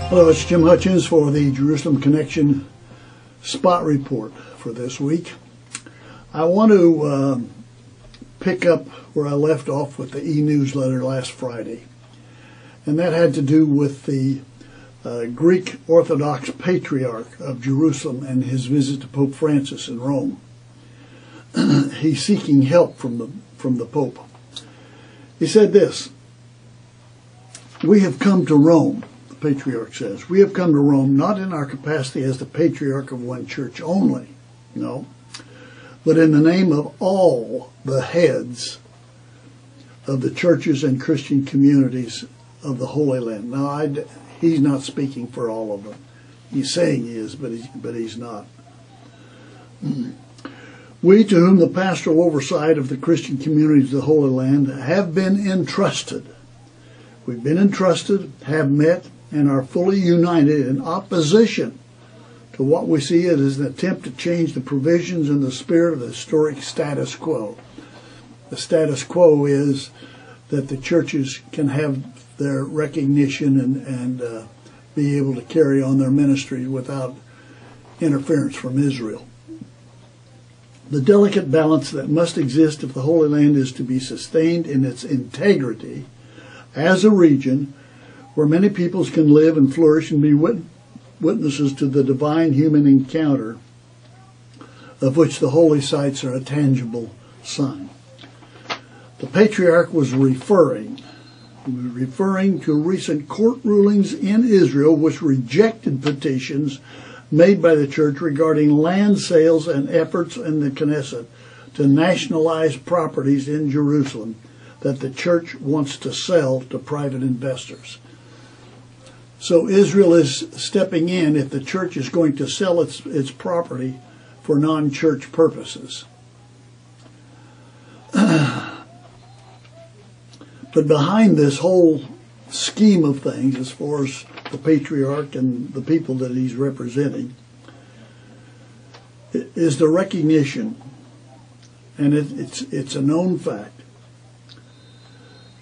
Hello, it's Jim Hutchins for the Jerusalem Connection Spot Report for this week. I want to pick up where I left off with the e-newsletter last Friday. And that had to do with the Greek Orthodox Patriarch of Jerusalem and his visit to Pope Francis in Rome. He's seeking help from the Pope. He said this: "We have come to Rome," the Patriarch says. "We have come to Rome not in our capacity as the Patriarch of one church only, no, but in the name of all the heads of the churches and Christian communities of the Holy Land." Now, he's not speaking for all of them. He's saying he is, but he's not. "We, to whom the pastoral oversight of the Christian communities of the Holy Land have been entrusted. We've been entrusted, have met, and are fully united in opposition to what we see as an attempt to change the provisions and the spirit of the historic status quo." The status quo is that the churches can have their recognition and be able to carry on their ministry without interference from Israel. "The delicate balance that must exist if the Holy Land is to be sustained in its integrity as a region where many peoples can live and flourish and be witnesses to the divine human encounter of which the holy sites are a tangible sign." The Patriarch was referring to recent court rulings in Israel which rejected petitions made by the church regarding land sales and efforts in the Knesset to nationalize properties in Jerusalem that the church wants to sell to private investors. So Israel is stepping in if the church is going to sell its property for non-church purposes. But behind this whole scheme of things, as far as the Patriarch and the people that he's representing, is the recognition, and it's a known fact,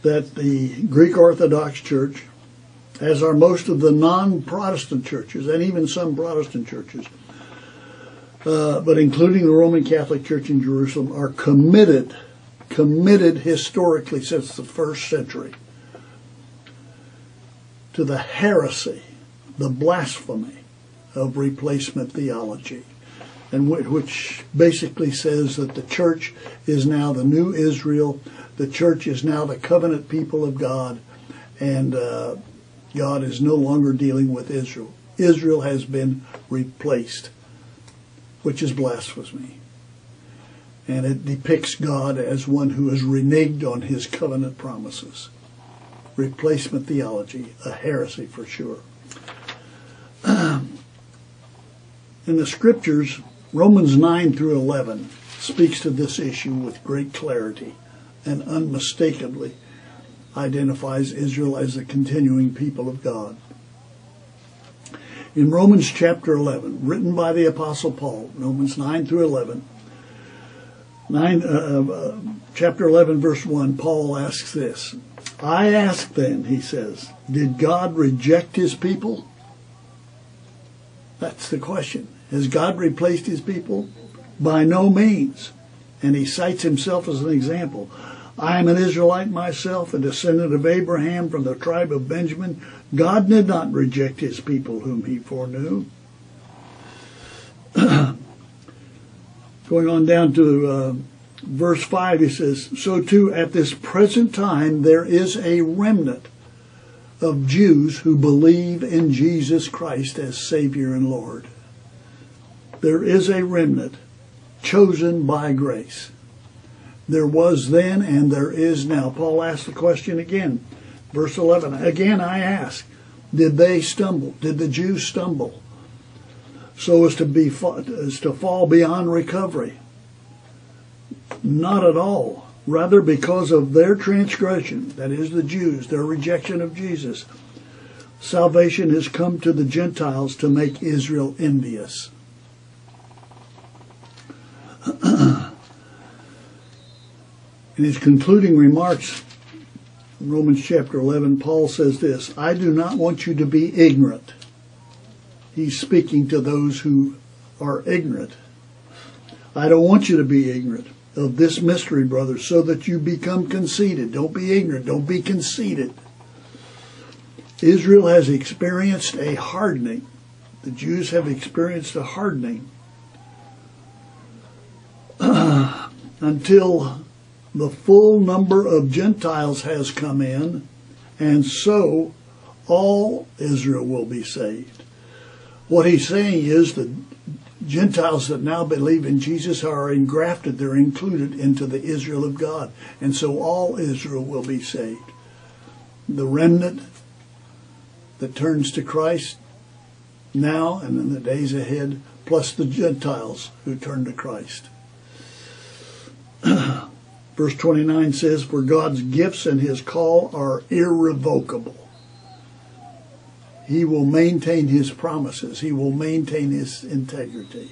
that the Greek Orthodox Church, as are most of the non-Protestant churches, and even some Protestant churches, but including the Roman Catholic Church in Jerusalem, are committed historically since the first century to the heresy, the blasphemy of replacement theology, and which basically says that the church is now the new Israel, the church is now the covenant people of God, and God is no longer dealing with Israel. Israel has been replaced, which is blasphemy. And it depicts God as one who has reneged on his covenant promises. Replacement theology, a heresy for sure. In the scriptures, Romans 9 through 11 speaks to this issue with great clarity and unmistakably identifies Israel as a continuing people of God. In Romans chapter 11, written by the Apostle Paul, Romans 9 through 11, chapter 11, verse 1, Paul asks this: "I ask then," he says, "did God reject his people?" That's the question. Has God replaced his people? By no means. And he cites himself as an example. "I am an Israelite myself, a descendant of Abraham from the tribe of Benjamin. God did not reject his people whom he foreknew." Going on down to verse 5, he says, "So too at this present time there is a remnant of Jews who believe in Jesus Christ as Savior and Lord." There is a remnant chosen by grace. There was then and there is now. Paul asked the question again. Verse 11, "Again I ask, did they stumble? Did the Jews stumble so as to fall beyond recovery? Not at all. Rather, because of their transgression, that is the Jews, their rejection of Jesus, salvation has come to the Gentiles to make Israel envious." In his concluding remarks In Romans chapter 11, Paul says this, I do not want you to be ignorant. He's speaking to those who are ignorant. I don't want you to be ignorant of this mystery, brothers, so that you become conceited. Don't be ignorant. Don't be conceited. Israel has experienced a hardening. The Jews have experienced a hardening until the full number of Gentiles has come in, and so all Israel will be saved. What he's saying is that Gentiles that now believe in Jesus are engrafted, they're included into the Israel of God, and so all Israel will be saved. The remnant that turns to Christ now and in the days ahead, plus the Gentiles who turn to Christ. Verse 29 says, for God's gifts and his call are irrevocable. He will maintain his promises. He will maintain his integrity.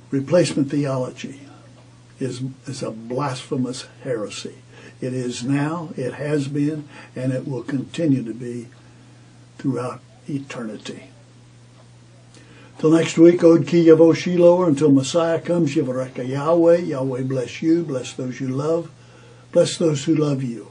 Replacement theology is a blasphemous heresy. It is now, it has been, and it will continue to be throughout eternity. Till next week, Od Ki Yavo Shiloh, until Messiah comes, Yivareka Yahweh. Yahweh bless you, bless those you love, bless those who love you.